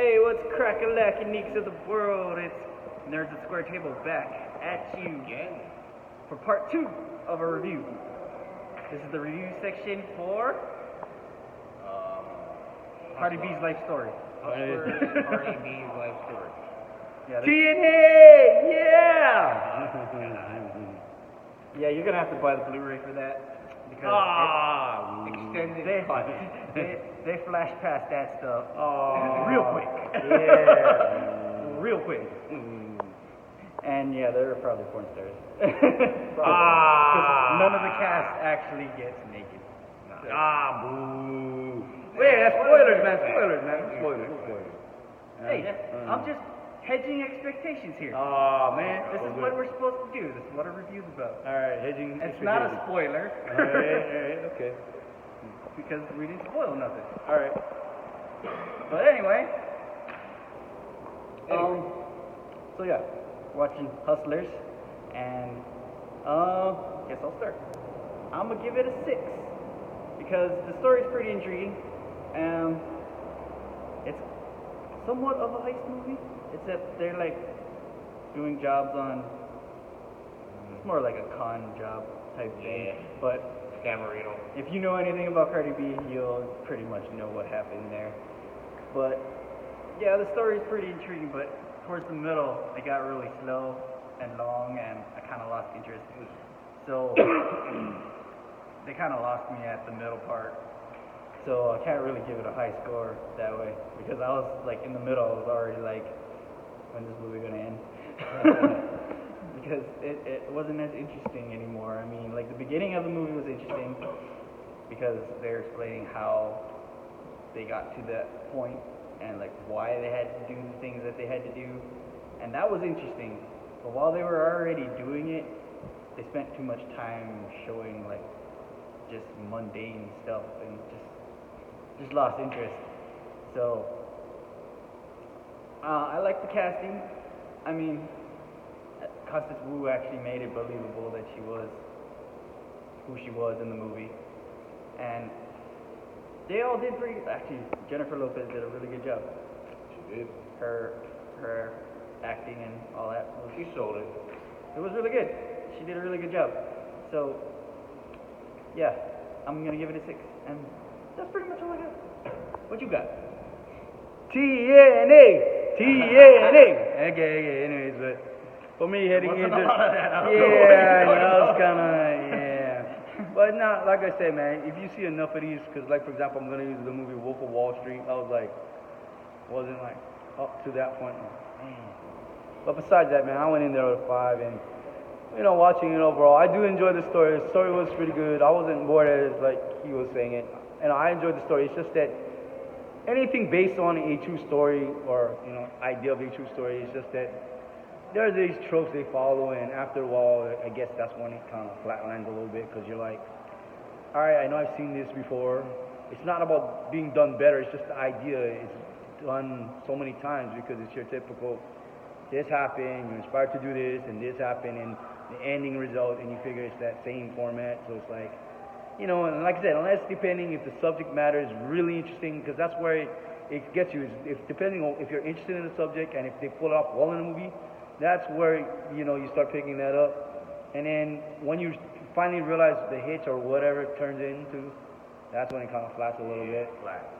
Hey, what's crack-a-lack and Neekz of the world? It's Nerds at Square Table back at you again for part 2 of a review. This is the review section for Cardi B's life story. Cardi B's life story. Yeah, TNA! Yeah! yeah, you're gonna have to buy the Blu-ray for that because Extended they flash past that stuff real quick. Yeah. Real quick. And yeah, they're probably porn stars. None of the cast actually gets naked. Boo. Wait, that's spoilers, man. Spoilers. Hey, I'm just hedging expectations here. Oh, man. This is what we're supposed to do. This is what a review's about. Alright, hedging. It's not a spoiler. Alright, okay. Because we didn't spoil nothing. Alright. But anyway. So yeah, watching Hustlers, and guess I'll start. I'm gonna give it a 6 because the story's pretty intriguing. It's somewhat of a heist movie, except they're like doing jobs on. It's more like a con job type thing, but. Camarino. If you know anything about Cardi B, you'll pretty much know what happened there. But yeah, the story's pretty intriguing, but towards the middle, it got really slow and long, and I kind of lost interest. So they kind of lost me at the middle part. So I can't really give it a high score that way, because I was like in the middle, I was already like, when's this movie gonna end? Because it wasn't as interesting anymore. I mean, like the beginning of the movie was interesting because they're explaining how they got to that point and like why they had to do the things that they had to do, and that was interesting. But while they were already doing it, they spent too much time showing like just mundane stuff and just lost interest. So I like the casting. I mean, Constance Wu actually made it believable that she was who she was in the movie, and they all did pretty. Actually, Jennifer Lopez did a really good job. She did. Her acting and all that. She sold it. It was really good. She did a really good job. So yeah, I'm gonna give it a 6, and that's pretty much all I got. What you got? TNA! Okay, anyways, but for me, heading into it's kind of but not like I said, man. If you see enough of these, because like for example, I'm gonna use the movie Wolf of Wall Street. I was like, wasn't like up to that point. But besides that, man, I went in there with a 5, and watching it overall, I do enjoy the story. The story was pretty good. I wasn't bored as like he was saying it, and I enjoyed the story. It's just that anything based on a true story or idea of a true story, it's just that there are these tropes they follow, and after a while, I guess that's when it kind of flatlines a little bit, because you're like, all right, I know I've seen this before. It's not about being done better. It's just the idea is done so many times because it's your typical, this happened, you're inspired to do this, and this happened, and the ending result, and you figure it's that same format. So it's like, and like I said, unless depending if the subject matter is really interesting, because that's where it gets you, is if depending on if you're interested in the subject and if they pull it off well in the movie, that's where you start picking that up. And then when you finally realize the hitch or whatever it turns into, that's when it kind of flats a little bit.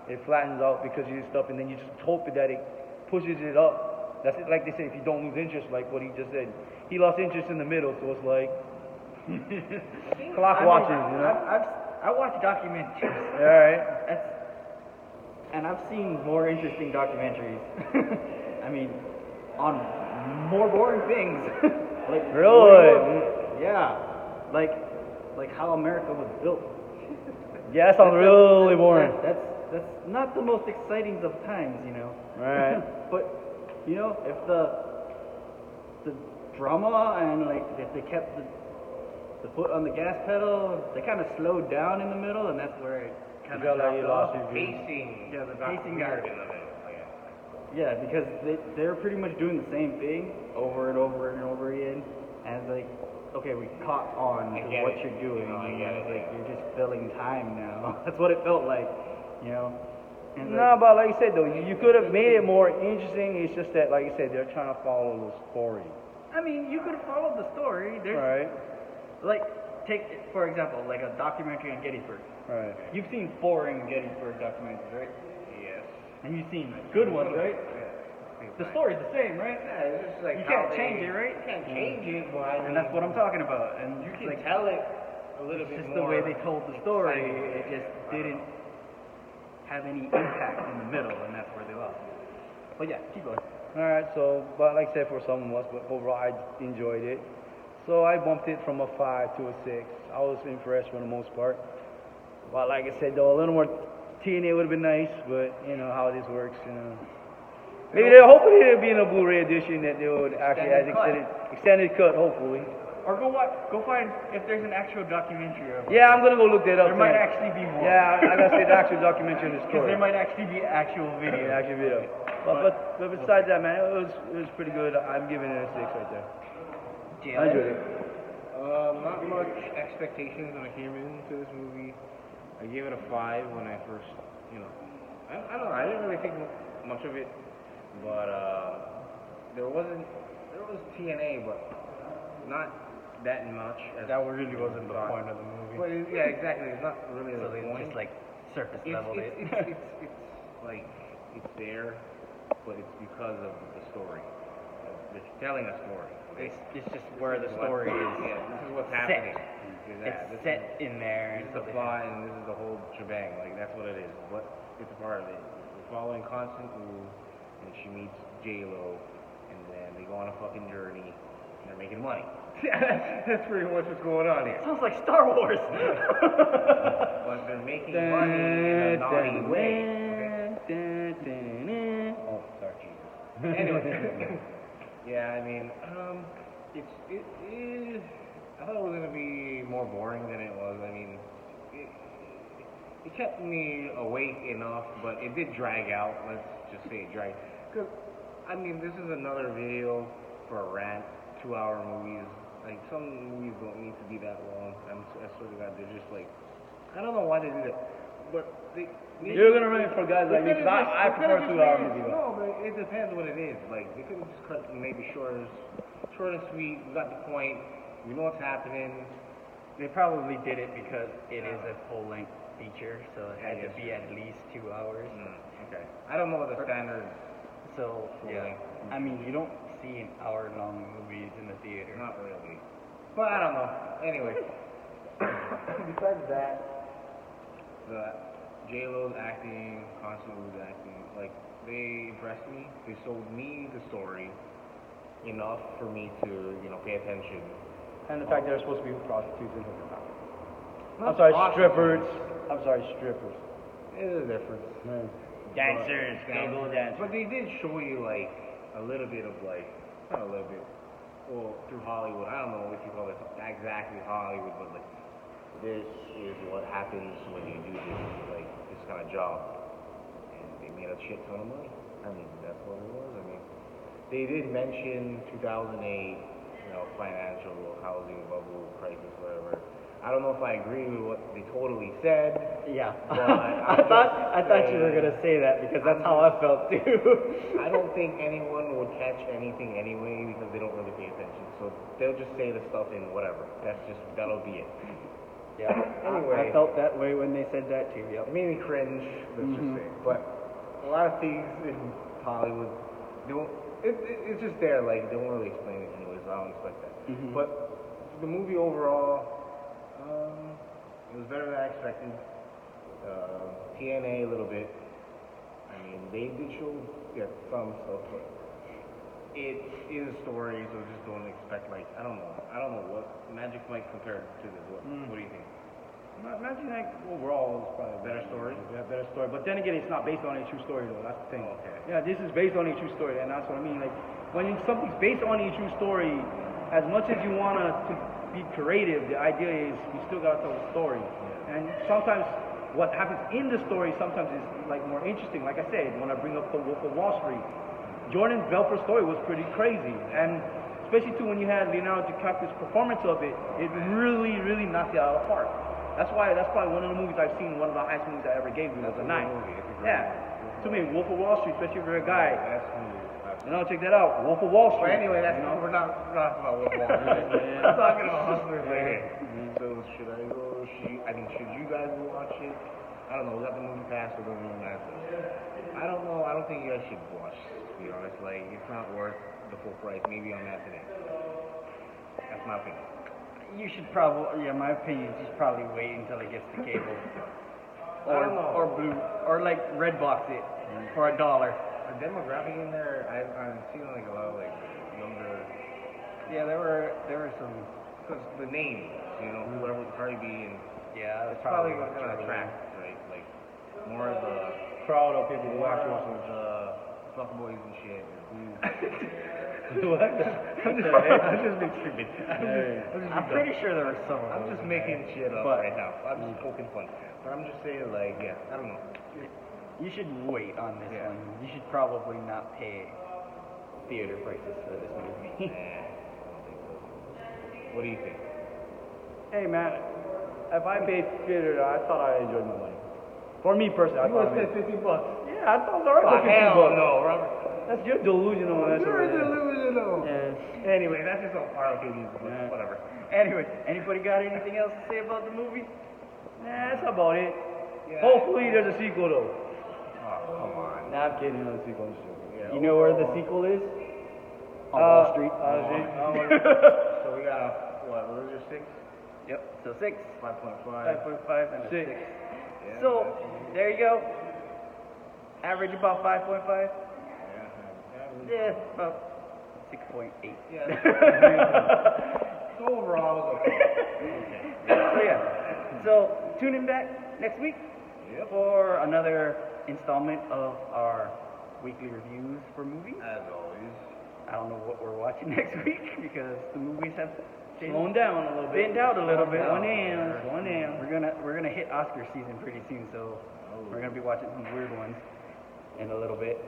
It flattens out because you stop, and then you just hope that it pushes it up. That's it. Like they say, if you don't lose interest, like what he just said, he lost interest in the middle, so it's like clock watching. I watch documentaries. All right. And I've seen more interesting documentaries. I mean, on more boring things. Like really? Yeah. Like how America was built. Yeah, that sounds really boring. That's not the most exciting of times, Right. But if the drama and like if they kept the foot on the gas pedal, they kind of slowed down in the middle, and that's where it kind of dropped off. Pacing. Yeah, the pacing got. of it. Yeah, because they're pretty much doing the same thing over and over and over again, and it's like, okay, we caught on to what you're doing. I get it. Like you're just filling time now. That's what it felt like, And No, but like you said though, you could have made it more interesting. It's just that, like you said, they're trying to follow the story. I mean, you could have followed the story. There's Right. like take for example, like a documentary on Gettysburg. Right. You've seen boring Gettysburg documentaries, right? Yes. And you've seen good ones, right? Yeah. The story's the same, right? Yeah, it's just like You how can't change it, right? You can't change it, but I mean, And that's what I'm talking about. And you can like, tell it a little it's bit just more. the way they told the story. exciting. It just didn't have any impact in the middle, and that's where they lost. But yeah, keep going. All right. So, but like I said, for some of us, but overall, I enjoyed it. So I bumped it from a 5 to a 6. I was impressed for the most part. But like I said, though, a little more TNA would have been nice, but you know how this works, you know. Maybe hopefully it'll be in a Blu-ray edition that they would actually have extended cut, hopefully. Or go find if there's an actual documentary of it. Yeah, I'm gonna go look that up. There might tonight. actually be more. Yeah, I gotta say the actual documentary in the Because story. there might actually be actual video. Yeah, actual video. But besides that, man, it was pretty good. I'm giving it a 6 right there. I enjoyed it. Not much expectations when I came into this movie. I gave it a 5 when I first, I don't know. I didn't really think much of it, but there was TNA, but not that much. That really wasn't the thought. point of the movie. But yeah, exactly. It's not really So the they point. just like surface It's leveled it. like it's there, but it's because of the story. They're telling a story. It's just where the story is. Yeah, this is what's set. happening. It's set in there. This is the plot, and this is the whole shebang. Like that's what it is. But it's a part of it. We're following Constance Wu, and she meets J-Lo, and then they go on a fucking journey, and they're making money. That's pretty much what's going on here. Sounds like Star Wars. But they're making money in a naughty way. Oh, sorry, Jesus. Anyway, yeah, I mean, it is. I thought it was gonna be more boring than it was. I mean, it kept me awake enough, but it did drag out. Let's just say it dragged. Cause I mean, this is another video for a rant. 2-hour movies. Like some movies don't need to be that long. I swear to God, they're just like, I don't know why they do that, but they. You're gonna run it for guys like me, 'cause I prefer 2-hour movies. No, but it depends what it is. Like they could have just cut maybe short and sweet. We got the point. We know what's happening. They probably did it because it is a full-length feature, so it had to be at least 2 hours. Okay. I don't know what the standard. So yeah, full-length. I mean you don't see an hour-long movies in the theater. Not really. But I don't know. Anyway. Besides that, the J-Lo's acting, Constance Wu's acting, like they impressed me. They sold me the story enough for me to, pay attention. And the fact they're supposed to be prostitutes in here. I'm Not sorry, prostitutes. strippers. There's a difference. Man. Dancers, go dancers. But they did show you like a little bit of like, not a little bit, well, through Hollywood. I don't know if you call it exactly Hollywood, but like this is what happens when you do this kind of job. And they made a shit ton of money. I mean, that's what it was. I mean, they did mention 2008, financial housing bubble crisis, whatever. I don't know if I agree with what they totally said. Yeah. But I thought you were gonna say that because that's how I felt too. I don't think anyone would catch anything anyway because they don't really pay attention. So they'll just say the stuff in whatever. That'll be it. Yeah. Anyway. I felt that way when they said that too. Yep. It made me cringe, let's just say. But a lot of things in Hollywood, it's just there. Like they don't really explain it anyways. So I don't expect that. But the movie overall, it was better than I expected. TNA a little bit. I mean, they did show some stuff, but it is a story, so just don't expect I don't know what Magic might compare to this. What do you think? Imagine like overall is probably a Better story? Yeah, better story. But then again, it's not based on a true story though. That's the thing. Okay. Yeah, this is based on a true story, and that's what I mean. Like when something's based on a true story, as much as you want to be creative, the idea is you still gotta tell the story. Yeah. And sometimes what happens in the story sometimes is like more interesting. Like I said, when I bring up the Wolf of Wall Street, Jordan Belfort's story was pretty crazy, and especially too when you had Leonardo DiCaprio's performance of it, it really, really knocked it out of the park. That's probably one of the movies I've seen, one of the highest movies I ever gave me was a 9. Movie. It's a great Yeah. to me, Wolf of Wall Street, especially for a guy. That's smooth. You know, check that out. Wolf of Wall But Street. anyway, that's you know? we're not talking about Wolf of Wall Street. We're talking about Hustlers later. So should I go? Should you guys go watch it? I don't know. We got the movie pass. We're going to access. I don't know. I don't think you guys should watch. To be honest, like it's not worth the full price. Maybe on that today. That's my opinion. You should probably, my opinion is just probably wait until it gets to cable. I don't know. Or blue, or like Redbox it for $1. The demographic in there, I'm seeing like a lot of like younger. Yeah, there were some. Because the names, whoever would probably be in. Yeah, It's probably going to attract, right? Like more of the Crowd of people who actually watch the fuckboys and shit. What? I'm just being stupid. I'm pretty sure there were some of I'm those just in making there. shit up But right now. I'm just poking fun. But I'm just saying, like, yeah, I don't know. You should wait on this Yeah. one. You should probably not pay theater prices for this movie. Nah, I don't think so. What do you think? Hey, man. If I paid theater, I thought I enjoyed my money. For me personally, I You thought want to spend $50? Yeah, I thought it was alright for $50. Hell no, Robert. That's your delusional. That's You're what it is. delusional. Yeah. Anyway, that's just our opinions, but Yeah. whatever. Anyway, anybody got anything else to say about the movie? Nah, that's about it. Yeah. Hopefully there's a sequel though. Oh, come on. Nah, I'm kidding. There's a sequel. Yeah, You know where the sequel is? On Uh, Wall Street. So we got, what, was it 6? Yep. So 6, 5.5. 5.5, and a 6. 6. Yeah, So there you go. Average about 5.5. Yeah, about 6.8. Yeah. So overall, it was okay. So yeah. So tune in back next week Yep. for another installment of our weekly reviews for movies. As always. I don't know what we're watching next week because the movies have Slowing down a little bit. thinned out a little bit. One down. We're gonna hit Oscar season pretty soon, so we're gonna be watching some weird ones in a little bit.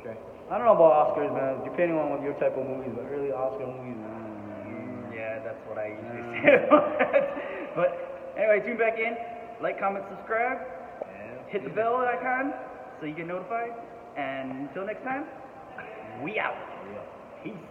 Okay. I don't know about Oscars, man. Depending on what your type of movies, but really Oscar movies. Yeah, that's what I usually say about that. But anyway, tune back in, like, comment, subscribe, And hit the bell icon so you get notified. And until next time, we out. Yeah. Peace.